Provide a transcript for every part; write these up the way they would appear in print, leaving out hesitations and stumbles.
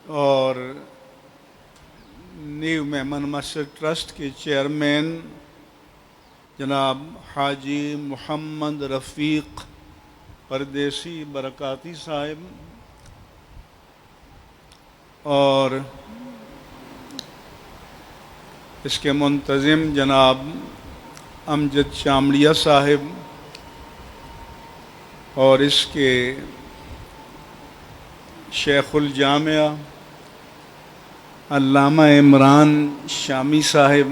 اور نیو میمن مسجد ٹرسٹ کے چیئرمین جناب حاجی محمد رفیق پردیسی برکاتی صاحب اور اس کے منتظم جناب امجد شاملیہ صاحب اور اس کے شیخ الجامعہ علامہ عمران شامی صاحب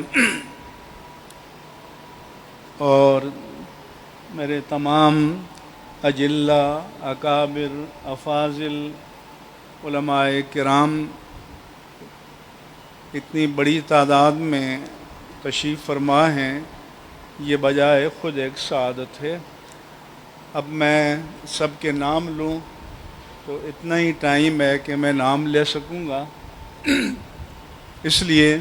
اور میرے تمام اجلہ اکابر افاضل علماء کرام اتنی بڑی تعداد میں تشریف فرما ہیں، یہ بجائے خود ایک سعادت ہے۔ اب میں سب کے نام لوں تو اتنا ہی ٹائم ہے کہ میں نام لے سکوں گا، اس لیے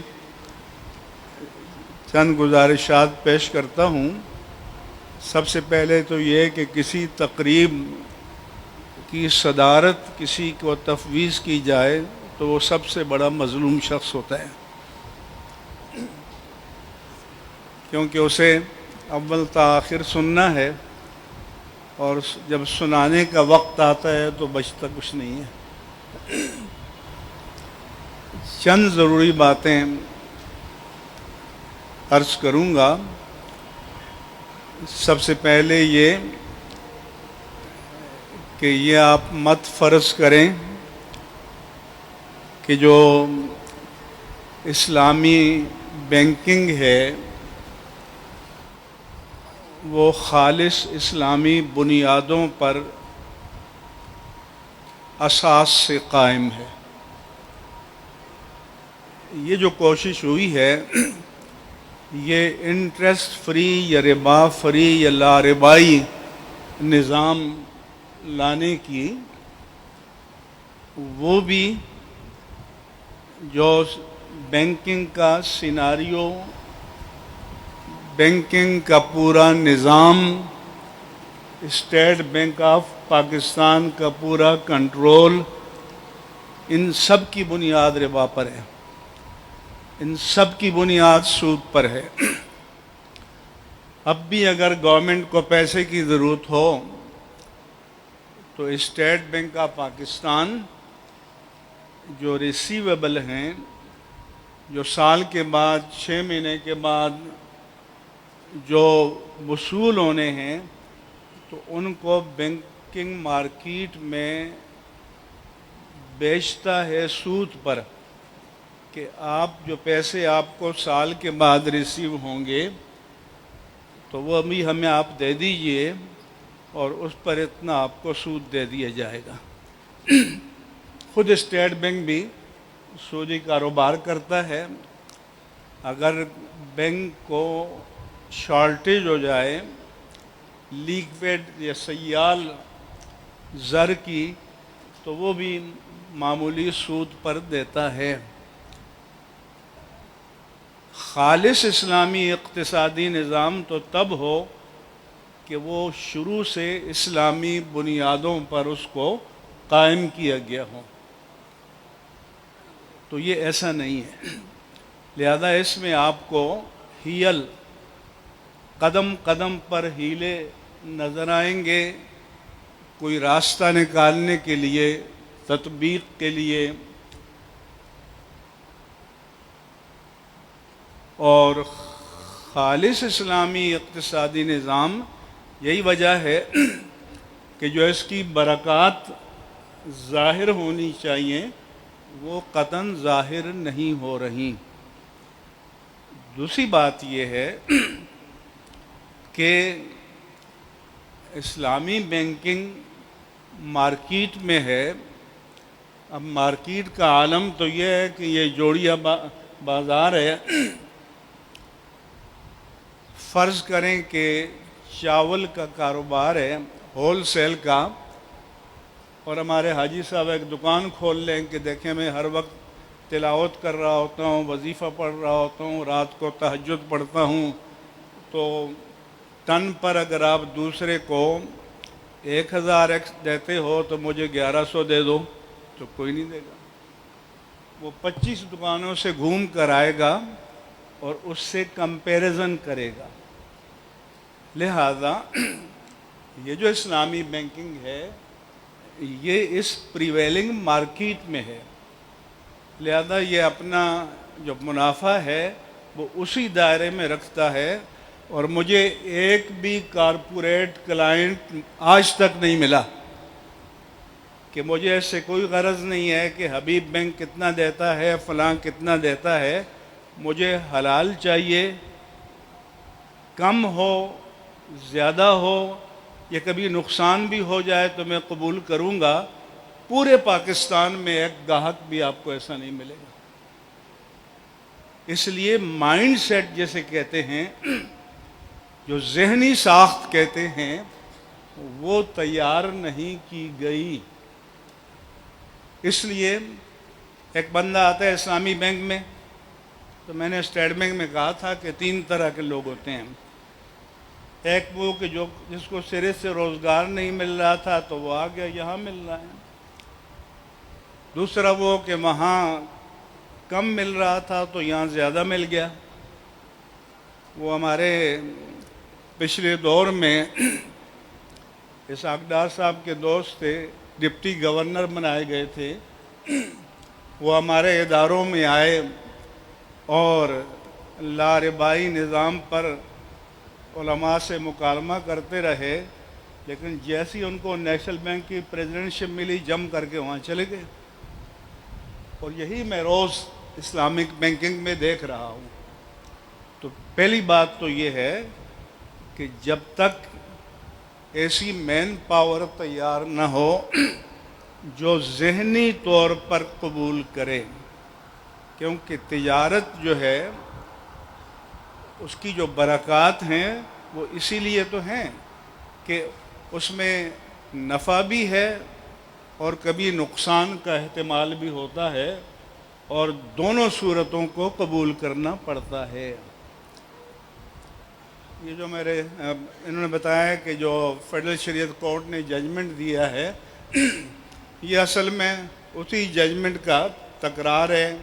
چند گزارشات پیش کرتا ہوں۔ سب سے پہلے تو یہ کہ کسی تقریب کی صدارت کسی کو تفویض کی جائے تو وہ سب سے بڑا مظلوم شخص ہوتا ہے، کیونکہ اسے اول تا آخر سننا ہے، اور جب سنانے کا وقت آتا ہے تو بچتا کچھ نہیں ہے۔ چند ضروری باتیں عرض کروں گا۔ سب سے پہلے یہ کہ یہ آپ مت فرض کریں کہ جو اسلامی بینکنگ ہے وہ خالص اسلامی بنیادوں پر اساس سے قائم ہے۔ یہ جو کوشش ہوئی ہے یہ انٹرسٹ فری یا ربا فری یا لا ربائی نظام لانے کی، وہ بھی جو بینکنگ کا سیناریو، بینکنگ کا پورا نظام، اسٹیٹ بینک آف پاکستان کا پورا کنٹرول، ان سب کی بنیاد ربا پر ہے، ان سب کی بنیاد سود پر ہے۔ اب بھی اگر گورنمنٹ کو پیسے کی ضرورت ہو تو اسٹیٹ بینک آف پاکستان جو ریسیویبل ہیں، جو سال کے بعد 6 مہینے کے بعد جو وصول ہونے ہیں، تو ان کو بینکنگ مارکیٹ میں بیچتا ہے سود پر، کہ آپ جو پیسے آپ کو سال کے بعد ریسیو ہوں گے تو وہ ابھی ہمیں آپ دے دیجئے اور اس پر اتنا آپ کو سود دے دیا جائے گا۔ خود اسٹیٹ بینک بھی سودی کاروبار کرتا ہے۔ اگر بینک کو شارٹیج ہو جائے لیکویڈ یا سیال زر کی، تو وہ بھی معمولی سود پر دیتا ہے۔ خالص اسلامی اقتصادی نظام تو تب ہو کہ وہ شروع سے اسلامی بنیادوں پر اس کو قائم کیا گیا ہو، تو یہ ایسا نہیں ہے۔ لہذا اس میں آپ کو ہیل، قدم قدم پر ہیلے نظر آئیں گے، کوئی راستہ نکالنے کے لیے، تطبیق کے لیے، اور خالص اسلامی اقتصادی نظام یہی وجہ ہے کہ جو اس کی برکات ظاہر ہونی چاہیے وہ قطعاً ظاہر نہیں ہو رہی۔ دوسری بات یہ ہے کہ اسلامی بینکنگ مارکیٹ میں ہے۔ اب مارکیٹ کا عالم تو یہ ہے کہ یہ جوڑیا بازار ہے۔ فرض کریں کہ چاول کا کاروبار ہے ہول سیل کا، اور ہمارے حاجی صاحب ایک دکان کھول لیں کہ دیکھیں میں ہر وقت تلاوت کر رہا ہوتا ہوں، وظیفہ پڑھ رہا ہوتا ہوں، رات کو تہجد پڑھتا ہوں، تو ٹن پر اگر آپ دوسرے کو 1000 دیتے ہو تو مجھے 1100 دے دو، تو کوئی نہیں دے گا۔ وہ 25 دکانوں سے گھوم کر آئے گا اور اس سے کمپیریزن کرے گا. لہذا یہ جو اسلامی بینکنگ ہے یہ اس پریویلنگ مارکیٹ میں ہے، لہذا یہ اپنا جو منافع ہے وہ اسی دائرے میں رکھتا ہے. اور مجھے ایک بھی کارپوریٹ کلائنٹ آج تک نہیں ملا کہ مجھے اس سے کوئی غرض نہیں ہے کہ حبیب بینک کتنا دیتا ہے، فلاں کتنا دیتا ہے. مجھے حلال چاہیے، کم ہو زیادہ ہو یا کبھی نقصان بھی ہو جائے تو میں قبول کروں گا. پورے پاکستان میں ایک گاہک بھی آپ کو ایسا نہیں ملے گا. اس لیے مائنڈ سیٹ جیسے کہتے ہیں، جو ذہنی ساخت کہتے ہیں، وہ تیار نہیں کی گئی. اس لیے ایک بندہ آتا ہے اسلامی بینک میں، تو میں نے اسٹیٹ بینک میں کہا تھا کہ 3 طرح کے لوگ ہوتے ہیں. ایک وہ کہ جس کو سرے سے روزگار نہیں مل رہا تھا تو وہ آ گیا، یہاں مل رہا ہے. دوسرا وہ کہ وہاں کم مل رہا تھا تو یہاں زیادہ مل گیا. وہ ہمارے پچھلے دور میں اسحاق ڈار صاحب کے دوست تھے، ڈپٹی گورنر بنائے گئے تھے. وہ ہمارے اداروں میں آئے اور لاربائی نظام پر علماء سے مکالمہ کرتے رہے، لیکن جیسی ان کو نیشنل بینک کی پریزیڈنٹشپ ملی جم کر کے وہاں چلے گئے. اور یہی میں روز اسلامک بینکنگ میں دیکھ رہا ہوں. تو پہلی بات تو یہ ہے کہ جب تک ایسی مین پاور تیار نہ ہو جو ذہنی طور پر قبول کرے، کیونکہ تجارت جو ہے اس کی جو برکات ہیں وہ اسی لیے تو ہیں کہ اس میں نفع بھی ہے اور کبھی نقصان کا احتمال بھی ہوتا ہے، اور دونوں صورتوں کو قبول کرنا پڑتا ہے. یہ جو انہوں نے بتایا کہ جو فیڈرل شریعت کورٹ نے ججمنٹ دیا ہے، یہ اصل میں اسی ججمنٹ کا تکرار ہے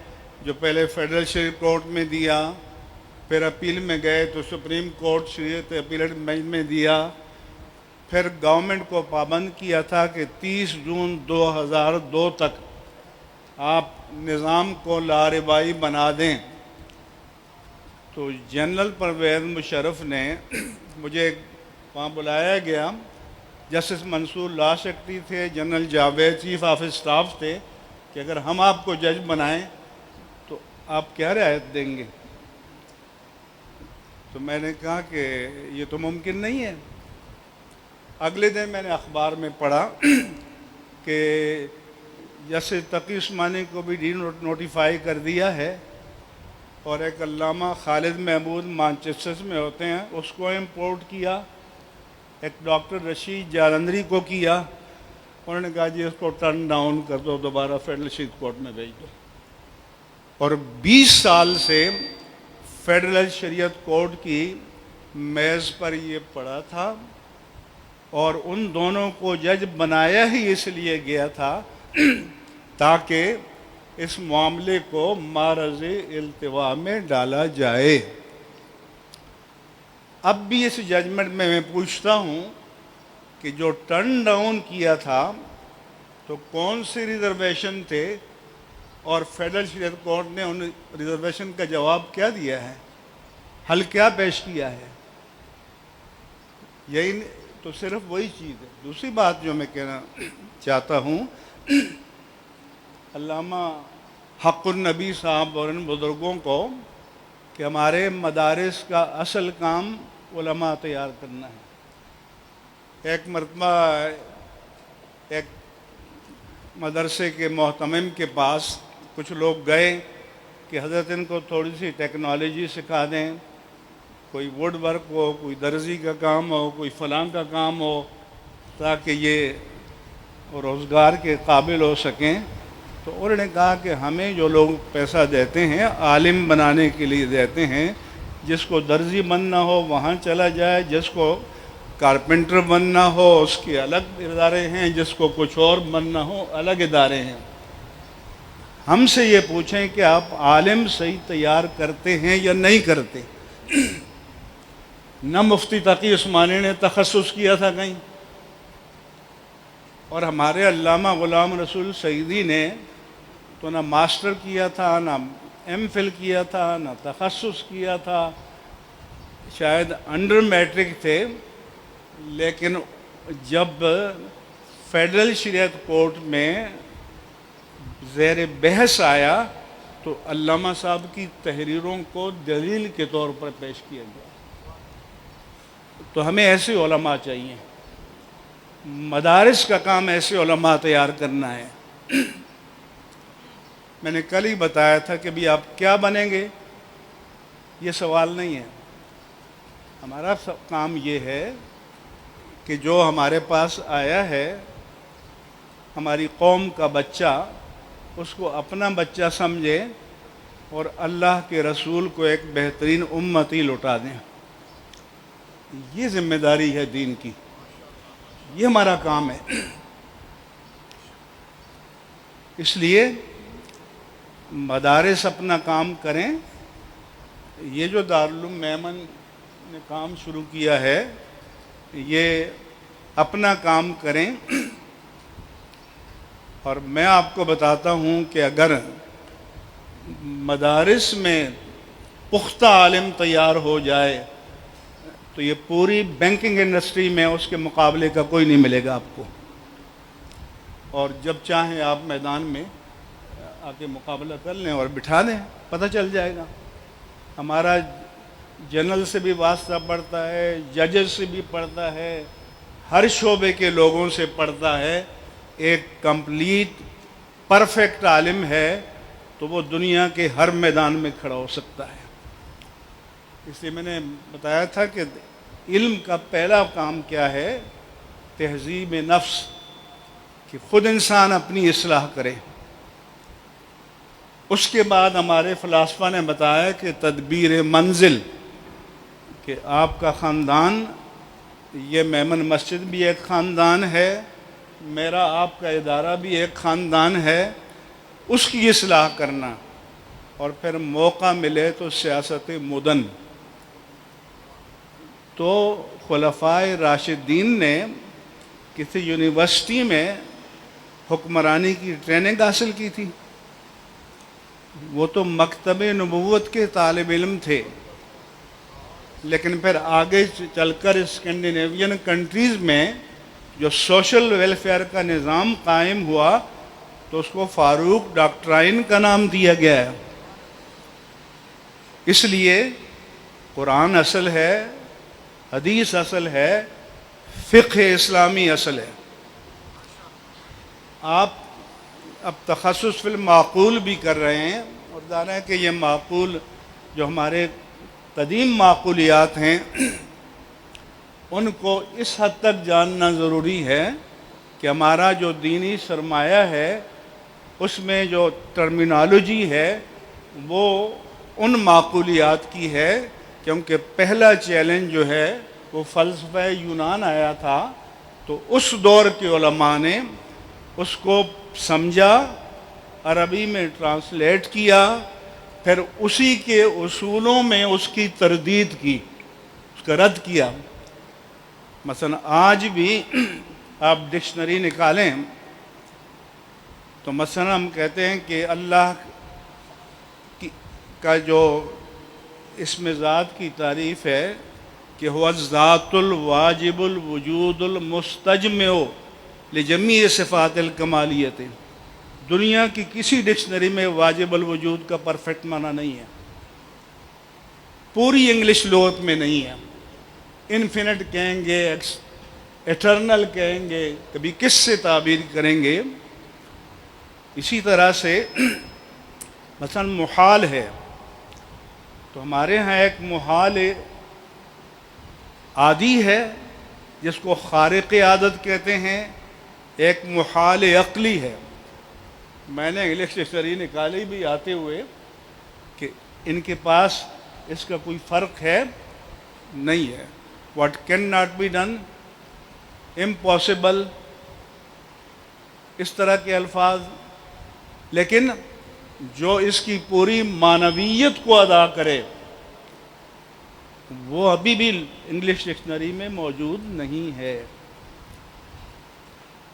جو پہلے فیڈرل شریعت کورٹ میں دیا، پھر اپیل میں گئے تو سپریم کورٹ شریعت اپیلٹ بینچ میں دیا، پھر گورنمنٹ کو پابند کیا تھا کہ 30 جون 2002 تک آپ نظام کو لاربائی بنا دیں. تو جنرل پرویز مشرف نے مجھے وہاں بلایا گیا، جسٹس منصور لا سیکرٹری تھے، general Javed chief of staff تھے، کہ اگر ہم آپ کو جج بنائیں تو آپ کیا رعایت دیں گے؟ تو میں نے کہا کہ یہ تو ممکن نہیں ہے. اگلے دن میں نے اخبار میں پڑھا کہ جسٹس تقی عثمانی کو بھی ڈی نوٹیفائی کر دیا ہے، اور ایک علامہ خالد محمود مانچسٹر میں ہوتے ہیں اس کو امپورٹ کیا، ایک ڈاکٹر رشید جالندری کو کیا. انہوں نے کہا جی اس کو ٹرن ڈاؤن کر دو، دوبارہ فیڈرل شریعت کورٹ میں بھیج دو. اور 20 سال سے فیڈرل شریعت کورٹ کی میز پر یہ پڑا تھا، اور ان دونوں کو جج بنایا ہی اس لیے گیا تھا تاکہ اس معاملے کو معرض التوا میں ڈالا جائے. اب بھی اس ججمنٹ میں پوچھتا ہوں کہ جو ٹرن ڈاؤن کیا تھا تو کون سے ریزرویشن تھے، اور فیڈرل شریعت کورٹ نے ان ریزرویشن کا جواب کیا دیا ہے، حل کیا پیش کیا ہے؟ یہی تو صرف وہی چیز ہے. دوسری بات جو میں کہنا چاہتا ہوں، علامہ حق النبی صاحب اور ان بزرگوں کو کہ ہمارے مدارس کا اصل کام علماء تیار کرنا ہے. ایک مرتبہ ایک مدرسے کے محتمم کے پاس کچھ لوگ گئے کہ حضرت ان کو تھوڑی سی ٹیکنالوجی سکھا دیں، کوئی ووڈ ورک ہو، کوئی درزی کا کام ہو، کوئی فلاں کا کام ہو، تاکہ یہ روزگار کے قابل ہو سکیں. تو انہوں نے کہا کہ ہمیں جو لوگ پیسہ دیتے ہیں عالم بنانے کے لیے دیتے ہیں، جس کو درزی بننا ہو وہاں چلا جائے، جس کو کارپینٹر بننا ہو اس کے الگ ادارے ہیں، جس کو کچھ اور بننا ہو الگ ادارے ہیں. ہم سے یہ پوچھیں کہ آپ عالم صحیح تیار کرتے ہیں یا نہیں کرتے. نہ مفتی تقی عثمانی نے تخصص کیا تھا کہیں، اور ہمارے علامہ غلام رسول سعیدی نے تو نہ ماسٹر کیا تھا، نہ ایم فل کیا تھا، نہ تخصص کیا تھا، شاید انڈر میٹرک تھے. لیکن جب فیڈرل شریعت کورٹ میں زیر بحث آیا تو علامہ صاحب کی تحریروں کو دلیل کے طور پر پیش کیا گیا. تو ہمیں ایسے علماء چاہیے، مدارس کا کام ایسے علماء تیار کرنا ہے. میں نے کل ہی بتایا تھا کہ بھی آپ کیا بنیں گے، یہ سوال نہیں ہے. ہمارا کام یہ ہے کہ جو ہمارے پاس آیا ہے ہماری قوم کا بچہ، اس کو اپنا بچہ سمجھے اور اللہ کے رسول کو ایک بہترین امتی لوٹا دیں. یہ ذمہ داری ہے دین کی، یہ ہمارا کام ہے. اس لیے مدارس اپنا کام کریں. یہ جو دارالعلوم میمن نے کام شروع کیا ہے یہ اپنا کام کریں. اور میں آپ کو بتاتا ہوں کہ اگر مدارس میں پختہ عالم تیار ہو جائے تو یہ پوری بینکنگ انڈسٹری میں اس کے مقابلے کا کوئی نہیں ملے گا آپ کو. اور جب چاہیں آپ میدان میں آ کے مقابلہ کر لیں اور بٹھا دیں، پتہ چل جائے گا. ہمارا جنرل سے بھی واسطہ پڑتا ہے، ججز سے بھی پڑتا ہے، ہر شعبے کے لوگوں سے پڑتا ہے. ایک کمپلیٹ پرفیکٹ عالم ہے تو وہ دنیا کے ہر میدان میں کھڑا ہو سکتا ہے. اس لیے میں نے بتایا تھا کہ علم کا پہلا کام کیا ہے؟ تہذیب نفس، کہ خود انسان اپنی اصلاح کرے. اس کے بعد ہمارے فلاسفہ نے بتایا کہ تدبیر منزل، کہ آپ کا خاندان، یہ میمن مسجد بھی ایک خاندان ہے، میرا آپ کا ادارہ بھی ایک خاندان ہے، اس کی اصلاح کرنا. اور پھر موقع ملے تو سیاست مدن. تو خلفائے راشدین نے کسی یونیورسٹی میں حکمرانی کی ٹریننگ حاصل کی تھی. وہ تو مکتب نبوت کے طالب علم تھے، لیکن پھر آگے چل کر اسکینڈینیوین کنٹریز میں جو سوشل ویلفیئر کا نظام قائم ہوا تو اس کو فاروق ڈاکٹرائن کا نام دیا گیا ہے. اس لیے قرآن اصل ہے، حدیث اصل ہے، فقہ اسلامی اصل ہے. آپ اب تخصص فی المعقول بھی کر رہے ہیں، اور جانا ہے کہ یہ معقول جو ہمارے قدیم معقولیات ہیں ان کو اس حد تک جاننا ضروری ہے کہ ہمارا جو دینی سرمایہ ہے اس میں جو ٹرمینالوجی ہے وہ ان معقولیات کی ہے. کیونکہ پہلا چیلنج جو ہے وہ فلسفہ یونان آیا تھا، تو اس دور کے علماء نے اس کو سمجھا، عربی میں ٹرانسلیٹ کیا، پھر اسی کے اصولوں میں اس کی تردید کی، اس کا رد کیا. مثلا آج بھی آپ ڈکشنری نکالیں تو مثلا ہم کہتے ہیں کہ اللہ کا جو اسم ذات کی تعریف ہے کہ هو الذات الواجب الوجود المستجمع لجمیع صفات الکمالیت. دنیا کی کسی ڈکشنری میں واجب الوجود کا پرفیکٹ معنی نہیں ہے، پوری انگلش لغت میں نہیں ہے. انفینٹ کہیں گے، ایٹرنل کہیں گے، کبھی کس سے تعبیر کریں گے. اسی طرح سے مثلا محال ہے تو ہمارے ہاں ایک محال عادی ہے جس کو خارق عادت کہتے ہیں، ایک محال عقلی ہے. میں نے انگلش ڈکشنری نکالی بھی آتے ہوئے کہ ان کے پاس اس کا کوئی فرق ہے نہیں ہے. What can not be done, impossible, اس طرح کے الفاظ. لیکن جو اس کی پوری معنویت کو ادا کرے، وہ ابھی بھی انگلش ڈکشنری میں موجود نہیں ہے۔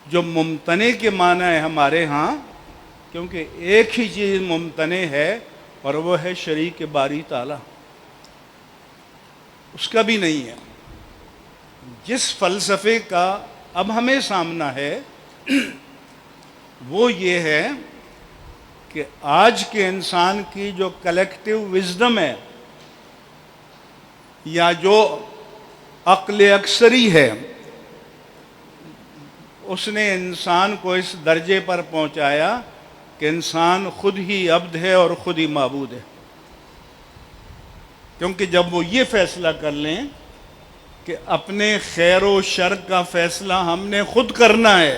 جو ممتنع کے معنی ہے ہمارے ہاں، کیونکہ ایک ہی چیز ممتنع ہے اور وہ ہے شریک باری تعالیٰ، اس کا بھی نہیں ہے۔ جس فلسفے کا اب ہمیں سامنا ہے وہ یہ ہے کہ آج کے انسان کی جو کلیکٹیو وزڈم ہے یا جو عقل اکثری ہے، اس نے انسان کو اس درجے پر پہنچایا کہ انسان خود ہی عبد ہے اور خود ہی معبود ہے۔ کیونکہ جب وہ یہ فیصلہ کر لیں کہ اپنے خیر و شر کا فیصلہ ہم نے خود کرنا ہے،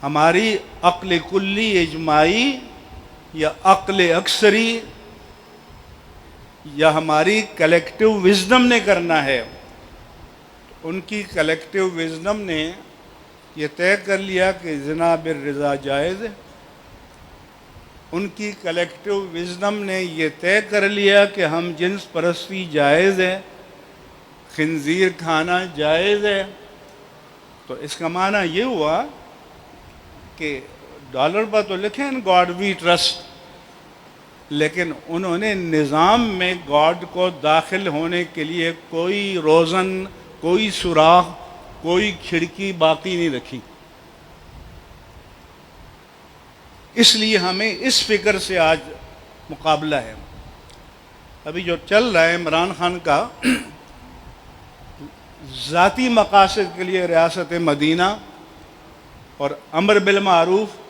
ہماری عقل کلی اجماعی یا عقل اکثری یا ہماری کلیکٹیو وزڈم نے کرنا ہے، ان کی کلیکٹیو وزڈم نے یہ طے کر لیا کہ زنا بالرضا جائز ہے، ان کی کلیکٹیو وزڈم نے یہ طے کر لیا کہ ہم جنس پرستی جائز ہے، خنزیر کھانا جائز ہے۔ تو اس کا معنی یہ ہوا کہ ڈالر پر تو لکھیں گاڈ وی ٹرسٹ، لیکن انہوں نے نظام میں گاڈ کو داخل ہونے کے لیے کوئی روزن، کوئی سوراخ، کوئی کھڑکی باقی نہیں رکھی۔ اس لیے ہمیں اس فکر سے آج مقابلہ ہے۔ ابھی جو چل رہا ہے عمران خان کا، ذاتی مقاصد کے لیے ریاست مدینہ اور امر بالمعروف،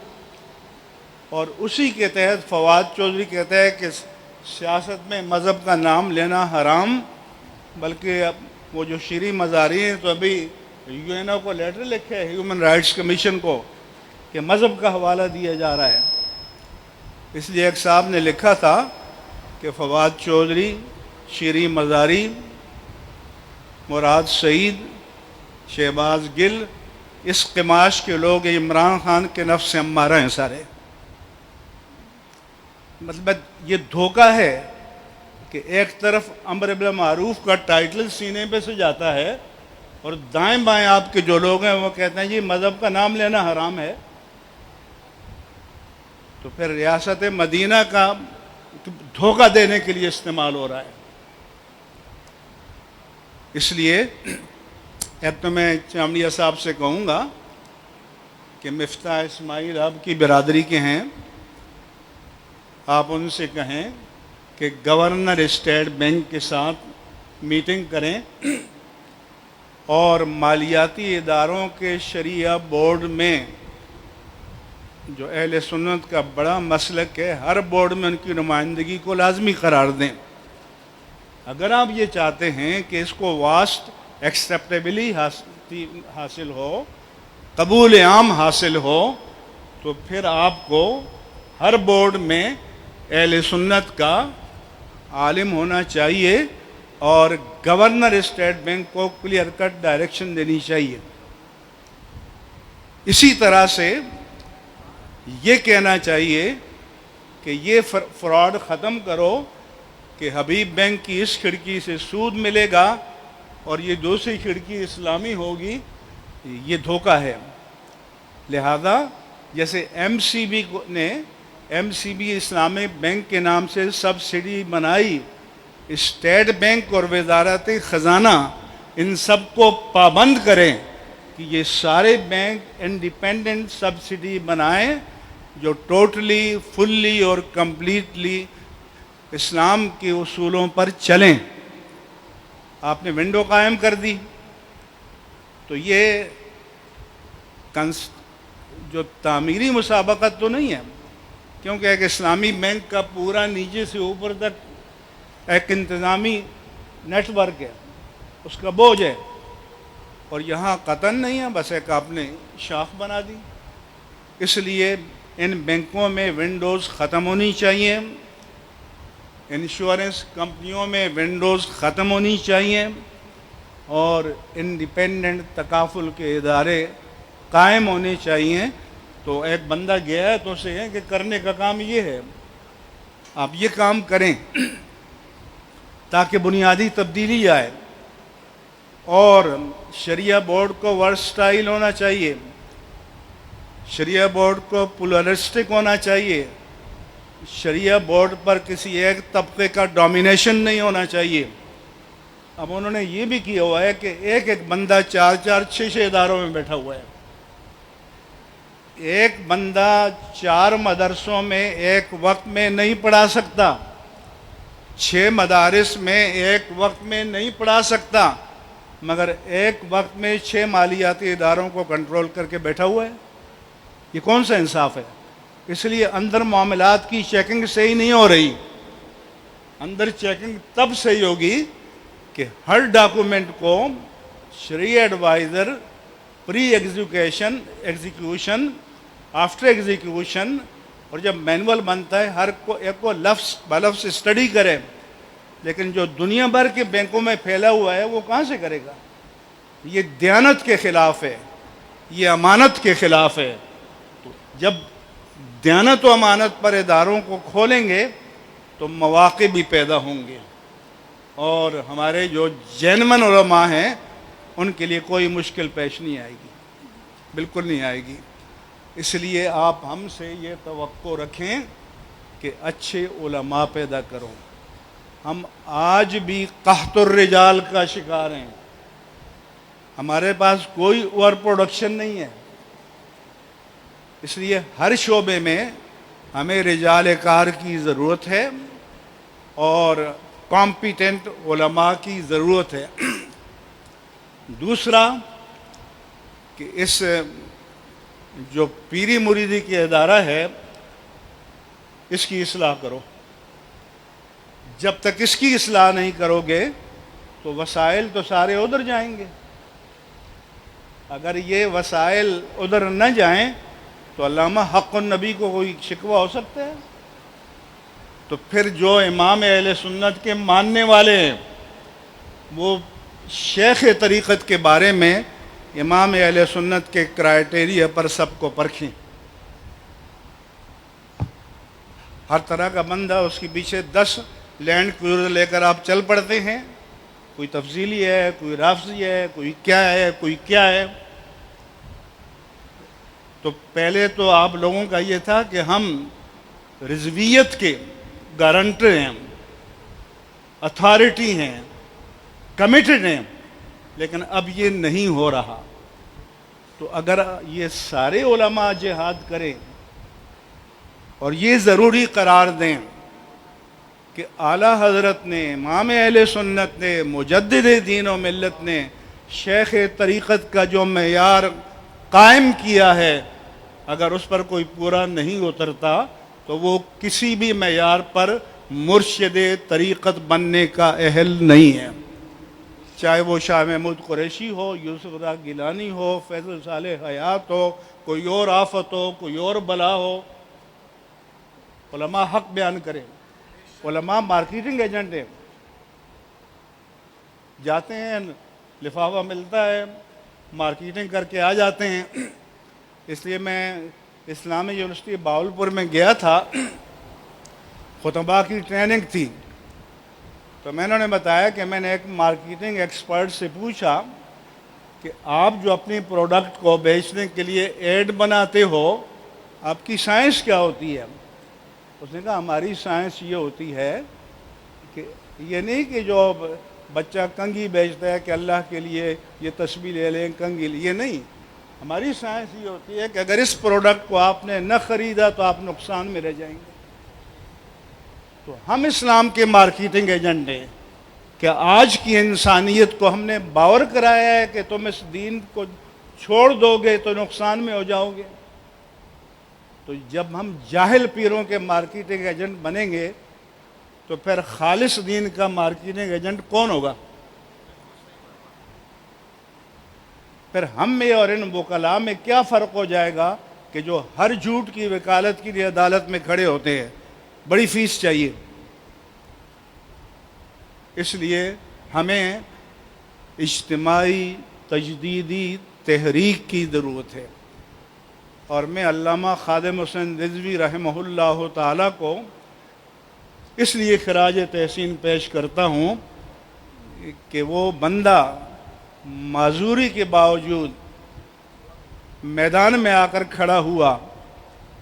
اور اسی کے تحت فواد چودھری کہتا ہے کہ سیاست میں مذہب کا نام لینا حرام، بلکہ اب وہ جو شیریں مزاری ہیں تو ابھی یو این او کو لیٹر لکھے ہے ہیومن رائٹس کمیشن کو کہ مذہب کا حوالہ دیا جا رہا ہے۔ اس لیے ایک صاحب نے لکھا تھا کہ فواد چودھری، شیریں مزاری، مراد سعید، شہباز گل، اس قماش کے لوگ عمران خان کے نفس امارہ ہیں سارے۔ مطلب یہ دھوکہ ہے کہ ایک طرف امر بالمعروف کا ٹائٹل سینے پہ سے جاتا ہے اور دائیں بائیں آپ کے جو لوگ ہیں وہ کہتے ہیں جی مذہب کا نام لینا حرام ہے۔ تو پھر ریاست مدینہ کا دھوکہ دینے کے لیے استعمال ہو رہا ہے۔ اس لیے اب تو میں چامڑیا صاحب سے کہوں گا کہ مفتاح اسماعیل آپ کی برادری کے ہیں، آپ ان سے کہیں کہ گورنر اسٹیٹ بینک کے ساتھ میٹنگ کریں اور مالیاتی اداروں کے شریعہ بورڈ میں جو اہل سنت کا بڑا مسلک ہے، ہر بورڈ میں ان کی نمائندگی کو لازمی قرار دیں۔ اگر آپ یہ چاہتے ہیں کہ اس کو واسٹ ایکسیپٹیبلی حاصل ہو، قبول عام حاصل ہو، تو پھر آپ کو ہر بورڈ میں اہل سنت کا عالم ہونا چاہیے اور گورنر اسٹیٹ بینک کو کلیئر کٹ ڈائریکشن دینی چاہیے۔ اسی طرح سے یہ کہنا چاہیے کہ یہ فراڈ ختم کرو کہ حبیب بینک کی اس کھڑکی سے سود ملے گا اور یہ دوسری کھڑکی اسلامی ہوگی، یہ دھوکہ ہے۔ لہذا جیسے M C B Islamic bank کے نام سے سبسڈی بنائی، اسٹیٹ بینک اور وزارت خزانہ ان سب کو پابند کریں کہ یہ سارے بینک انڈیپینڈنٹ سبسڈی بنائیں جو ٹوٹلی، فلی اور کمپلیٹلی اسلام کے اصولوں پر چلیں۔ آپ نے ونڈو قائم کر دی تو یہ جو تعمیری مسابقت تو نہیں ہے، کیونکہ ایک اسلامی بینک کا پورا نیچے سے اوپر تک ایک انتظامی نیٹ ورک ہے، اس کا بوجھ ہے، اور یہاں قطن نہیں ہے، بس ایک آپ نے شاخ بنا دی۔ اس لیے ان بینکوں میں ونڈوز ختم ہونی چاہیے، انشورنس کمپنیوں میں ونڈوز ختم ہونی چاہیے، اور انڈیپینڈنٹ تکافل کے ادارے قائم ہونے چاہیے تو ایک بندہ گیا ہے تو اسے ہے کہ کرنے کا کام یہ ہے، آپ یہ کام کریں تاکہ بنیادی تبدیلی آئے. اور شریعہ بورڈ کو ورسٹائل ہونا چاہیے، شریعہ بورڈ کو پلورلسٹک ہونا چاہیے، شریعہ بورڈ پر کسی ایک طبقے کا ڈومینیشن نہیں ہونا چاہیے. اب انہوں نے یہ بھی کیا ہوا ہے کہ ایک ایک بندہ 4-4 6 اداروں میں بیٹھا ہوا ہے. ایک بندہ 4 مدرسوں میں ایک وقت میں نہیں پڑھا سکتا، 6 مدارس میں ایک وقت میں نہیں پڑھا سکتا، مگر ایک وقت میں 6 مالیاتی اداروں کو کنٹرول کر کے بیٹھا ہوا ہے. یہ کون سا انصاف ہے؟ اس لیے اندر معاملات کی چیکنگ صحیح نہیں ہو رہی. اندر چیکنگ تب صحیح ہوگی کہ ہر ڈاکومنٹ کو شرعی ایڈوائزر پری ایگزیکیوشن آفٹر ایگزیکیوشن، اور جب مینول بنتا ہے ہر ایک کو لفظ بلفظ اسٹڈی کرے. لیکن جو دنیا بھر کے بینکوں میں پھیلا ہوا ہے وہ کہاں سے کرے گا؟ یہ دیانت کے خلاف ہے، یہ امانت کے خلاف ہے. جب دیانت و امانت پر اداروں کو کھولیں گے تو مواقع بھی پیدا ہوں گے، اور ہمارے جو جینون علماء ہیں ان کے لیے کوئی مشکل پیش نہیں آئے گی، بالکل نہیں آئے گی. اس لیے آپ ہم سے یہ توقع رکھیں کہ اچھے علماء پیدا کرو. ہم آج بھی قحط الرجال کا شکار ہیں، ہمارے پاس کوئی اوور پروڈکشن نہیں ہے. اس لیے ہر شعبے میں ہمیں رجال کار کی ضرورت ہے اور کمپیٹنٹ علماء کی ضرورت ہے. دوسرا کہ اس جو پیری مریدی کی ادارہ ہے اس کی اصلاح کرو. جب تک اس کی اصلاح نہیں کرو گے تو وسائل تو سارے ادھر جائیں گے. اگر یہ وسائل ادھر نہ جائیں تو علامہ حق النبی کو کوئی شکوہ ہو سکتا ہے؟ تو پھر جو امام اہل سنت کے ماننے والے ہیں وہ شیخ طریقت کے بارے میں امام اہل سنت کے کرائٹیریا پر سب کو پرکھیں. ہر طرح کا بندہ اس کے پیچھے 10 لینڈ کروزر لے کر آپ چل پڑتے ہیں، کوئی تفضیلی ہے، کوئی رافضی ہے، کوئی کیا ہے، کوئی کیا ہے. تو پہلے تو آپ لوگوں کا یہ تھا کہ ہم رضویت کے گارنٹر ہیں، اتھارٹی ہیں، کمیٹڈ ہیں، لیکن اب یہ نہیں ہو رہا. تو اگر یہ سارے علماء جہاد کریں اور یہ ضروری قرار دیں کہ اعلیٰ حضرت نے، امام اہل سنت نے، مجدد دین و ملت نے شیخ طریقت کا جو معیار قائم کیا ہے اگر اس پر کوئی پورا نہیں اترتا تو وہ کسی بھی معیار پر مرشد طریقت بننے کا اہل نہیں ہے. چاہے وہ شاہ محمود قریشی ہو، یوسف رضا گیلانی ہو، فیضل صالح حیات ہو، کوئی اور آفت ہو، کوئی اور بلا ہو. علماء حق بیان کریں. علماء مارکیٹنگ ایجنٹ ہیں، جاتے ہیں لفافہ ملتا ہے مارکیٹنگ کر کے آ جاتے ہیں. اس لیے میں اسلامی یونیورسٹی باولپور میں گیا تھا، خطبہ کی ٹریننگ تھی، تو میں نے بتایا کہ میں نے ایک مارکیٹنگ ایکسپرٹ سے پوچھا کہ آپ جو اپنی پروڈکٹ کو بیچنے کے لیے ایڈ بناتے ہو آپ کی سائنس کیا ہوتی ہے؟ اس نے کہا ہماری سائنس یہ ہوتی ہے کہ یہ نہیں کہ جو بچہ کنگھی بیچتا ہے کہ اللہ کے لیے یہ تسبیح لے لیں کنگھی، یہ نہیں. ہماری سائنس یہ ہوتی ہے کہ اگر اس پروڈکٹ کو آپ نے نہ خریدا تو آپ نقصان میں رہ جائیں گے. تو ہم اسلام کے مارکیٹنگ ایجنٹ ہیں کہ آج کی انسانیت کو ہم نے باور کرایا ہے کہ تم اس دین کو چھوڑ دو گے تو نقصان میں ہو جاؤ گے. تو جب ہم جاہل پیروں کے مارکیٹنگ ایجنٹ بنیں گے تو پھر خالص دین کا مارکیٹنگ ایجنٹ کون ہوگا؟ پھر ہم میں اور ان وکلاء میں کیا فرق ہو جائے گا کہ جو ہر جھوٹ کی وکالت کے لیے عدالت میں کھڑے ہوتے ہیں، بڑی فیس چاہیے. اس لیے ہمیں اجتماعی تجدیدی تحریک کی ضرورت ہے. اور میں علامہ خادم حسین رضوی رحمہ اللہ تعالیٰ کو اس لیے خراج تحسین پیش کرتا ہوں کہ وہ بندہ معذوری کے باوجود میدان میں آ کر کھڑا ہوا.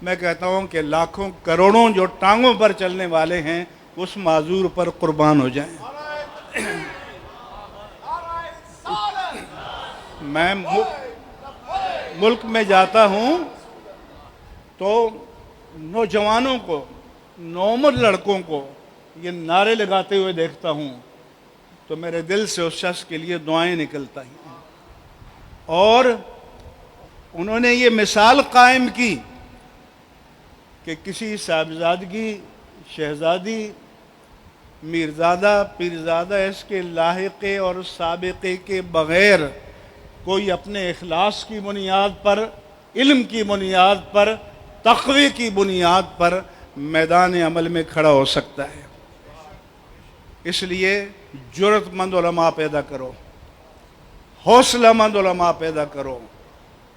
میں کہتا ہوں کہ لاکھوں کروڑوں جو ٹانگوں پر چلنے والے ہیں اس معذور پر قربان ہو جائیں. میں ملک میں جاتا ہوں تو نوجوانوں کو، نوعمر لڑکوں کو یہ نعرے لگاتے ہوئے دیکھتا ہوں تو میرے دل سے اس شخص کے لیے دعائیں نکلتا ہیں. اور انہوں نے یہ مثال قائم کی کہ کسی صاحبزادگی، شہزادی، میرزادہ، پیرزادہ اس کے لاحقے اور سابقے کے بغیر کوئی اپنے اخلاص کی بنیاد پر، علم کی بنیاد پر، تقوی کی بنیاد پر میدان عمل میں کھڑا ہو سکتا ہے. اس لیے جرأت مند علماء پیدا کرو، حوصلہ مند علماء پیدا کرو.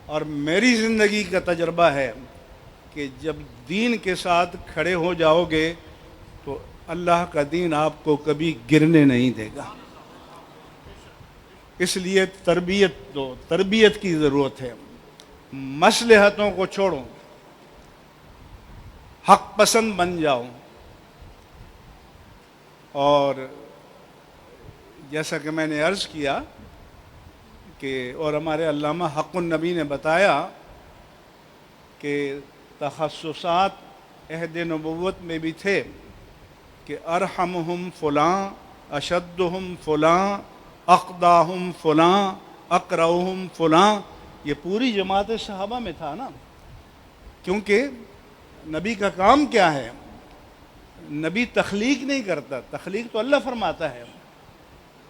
اور میری زندگی کا تجربہ ہے کہ جب دین کے ساتھ کھڑے ہو جاؤ گے تو اللہ کا دین آپ کو کبھی گرنے نہیں دے گا. اس لیے تربیت دو، تربیت کی ضرورت ہے. مصلحتوں کو چھوڑو، حق پسند بن جاؤ. اور جیسا کہ میں نے عرض کیا کہ اور ہمارے علامہ حق النبی نے بتایا کہ تخصصات عہد نبوت میں بھی تھے کہ ارحمہم فلاں، اشدہم فلاں، اقداہم فلاں، اقرؤہم فلاں. یہ پوری جماعت صحابہ میں تھا نا، کیونکہ نبی کا کام کیا ہے؟ نبی تخلیق نہیں کرتا، تخلیق تو اللہ فرماتا ہے.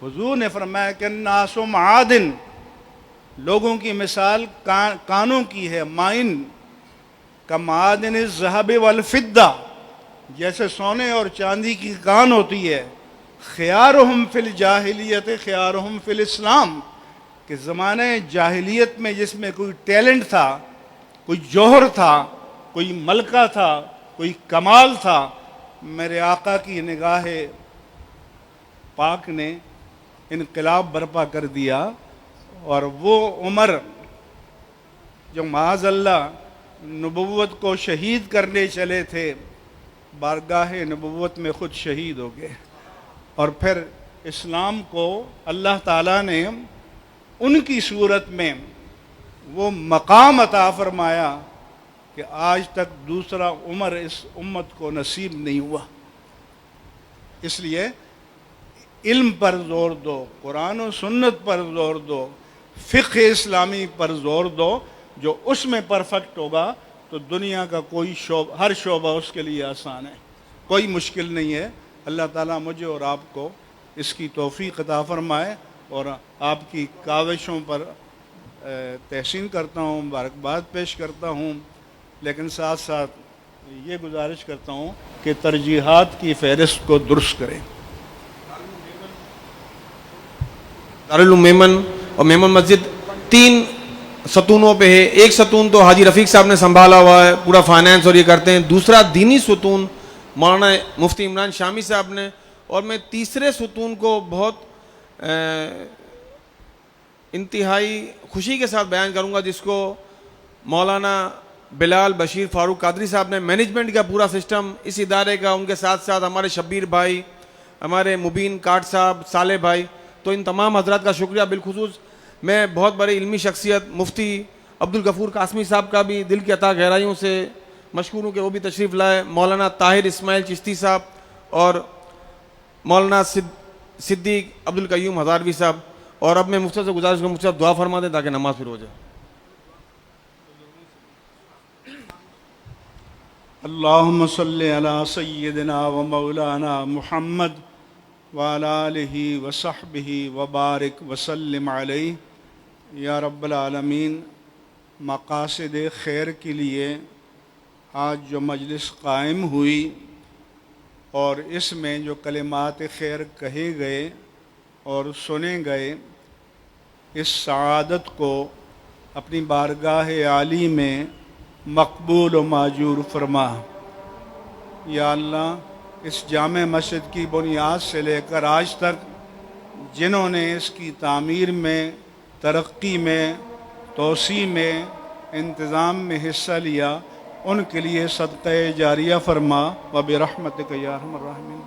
حضور نے فرمایا کہ الناس معادن، لوگوں کی مثال کانوں کی ہے. معین کا معادن الذہب والفضہ، جیسے سونے اور چاندی کی کان ہوتی ہے. خیارہم فی الجاہلیت خیارہم فی الاسلام، کہ زمانہ جاہلیت میں جس میں کوئی ٹیلنٹ تھا، کوئی جوہر تھا، کوئی ملکہ تھا، کوئی کمال تھا، میرے آقا کی نگاہ پاک نے انقلاب برپا کر دیا. اور وہ عمر جو معاذ اللہ نبوت کو شہید کرنے چلے تھے، بارگاہ نبوت میں خود شہید ہو گئے. اور پھر اسلام کو اللہ تعالیٰ نے ان کی صورت میں وہ مقام عطا فرمایا کہ آج تک دوسرا عمر اس امت کو نصیب نہیں ہوا. اس لیے علم پر زور دو، قرآن و سنت پر زور دو، فقہ اسلامی پر زور دو. جو اس میں پرفیکٹ ہوگا تو دنیا کا کوئی ہر شعبہ اس کے لیے آسان ہے، کوئی مشکل نہیں ہے. اللہ تعالیٰ مجھے اور آپ کو اس کی توفیق عطا فرمائے. اور آپ کی کاوشوں پر تحسین کرتا ہوں، مبارکباد پیش کرتا ہوں، لیکن ساتھ ساتھ یہ گزارش کرتا ہوں کہ ترجیحات کی فہرست کو درست کریں. دارالعلوم میمن اور میمن مسجد 3 ستونوں پہ ہے. ایک ستون تو حاجی رفیق صاحب نے سنبھالا ہوا ہے، پورا فائنانس اور یہ کرتے ہیں. دوسرا دینی ستون مولانا مفتی عمران شامی صاحب نے. اور میں تیسرے ستون کو بہت انتہائی خوشی کے ساتھ بیان کروں گا، جس کو مولانا بلال بشیر فاروق قادری صاحب نے مینجمنٹ کا پورا سسٹم اس ادارے کا، ان کے ساتھ ساتھ ہمارے شبیر بھائی، ہمارے مبین کاٹ صاحب، صالح بھائی، تو ان تمام حضرات کا شکریہ. بالخصوص میں بہت بڑی علمی شخصیت مفتی عبدالغفور قاسمی صاحب کا بھی دل کی عطا گہرائیوں سے مشکور ہوں کہ وہ بھی تشریف لائے. مولانا طاہر اسماعیل چشتی صاحب اور مولانا صدیق عبدالقیوم ہزاروی صاحب. اور اب میں مفتی سے گزارش کروں، مفتی صاحب دعا فرما دیں تاکہ نماز پھر ہو جائے. اللہم صلی علی سیدنا و مولانا محمد وعلی آلہ وصحبہ وبارک وسلم علیہ. یا رب العالمین، مقاصد خیر کے لیے آج جو مجلس قائم ہوئی اور اس میں جو کلمات خیر کہے گئے اور سنے گئے، اس سعادت کو اپنی بارگاہ عالی میں مقبول و معجور فرما۔ یا اللہ اس جامع مسجد کی بنیاد سے لے کر آج تک جنہوں نے اس کی تعمیر میں، ترقی میں، توسیع میں، انتظام میں حصہ لیا، ان کے لیے صدقہ جاریہ فرما، وبرحمتک یا ارحم الراحمین۔